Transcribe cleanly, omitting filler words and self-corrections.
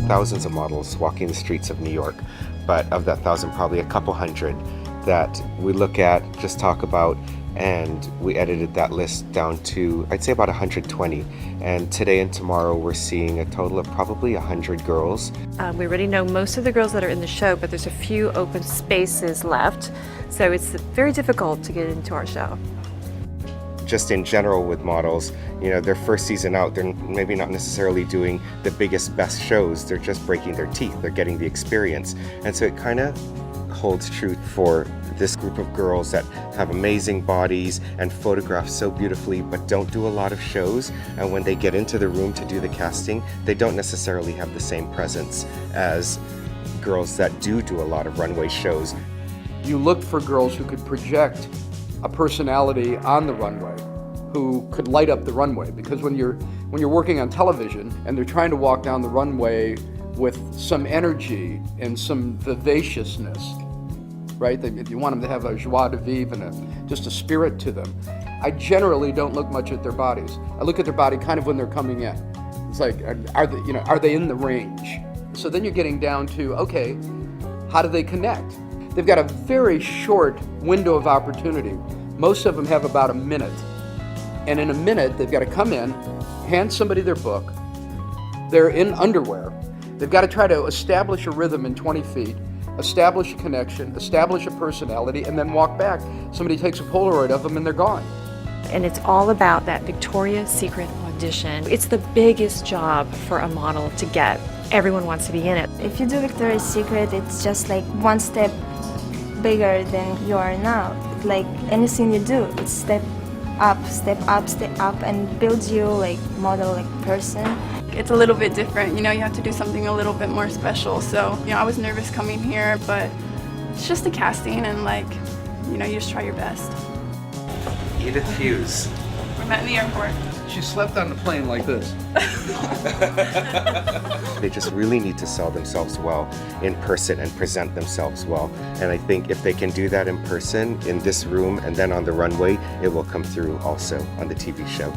thousands of models walking the streets of New York, but of that thousand, probably a couple hundred that we look at, just talk about, and we edited that list down to, I'd say, about 120. And today and tomorrow we're seeing a total of probably 100 girls. We already know most of the girls that are in the show, but there's a few open spaces left, so it's very difficult to get into our show. Just in general with models, you know, their first season out, they're maybe not necessarily doing the biggest, best shows, they're just breaking their teeth, they're getting the experience. And so it kind of holds true for this group of girls that have amazing bodies and photograph so beautifully but don't do a lot of shows, and when they get into the room to do the casting, they don't necessarily have the same presence as girls that do a lot of runway shows. You looked for girls who could project a personality on the runway, who could light up the runway, because when you're working on television and they're trying to walk down the runway with some energy and some vivaciousness, right? You want them to have a joie de vivre and just a spirit to them. I generally don't look much at their bodies. I look at their body kind of when they're coming in. It's like, are they in the range? So then you're getting down to, okay, how do they connect? They've got a very short window of opportunity. Most of them have about a minute. And in a minute, they've got to come in, hand somebody their book. They're in underwear. They've got to try to establish a rhythm in 20 feet, establish a connection, establish a personality, and then walk back. Somebody takes a Polaroid of them and they're gone. And it's all about that Victoria's Secret audition. It's the biggest job for a model to get. Everyone wants to be in it. If you do Victoria's Secret, it's just like one step bigger than you are now. Like anything you do, it's step up, and builds you like model, like person. It's a little bit different, you know, you have to do something a little bit more special. So, you know, I was nervous coming here, but it's just a casting and like, you know, you just try your best. Edith Hughes. We met in the airport. She slept on the plane like this. They just really need to sell themselves well in person and present themselves well. And I think if they can do that in person, in this room, and then on the runway, it will come through also on the TV show.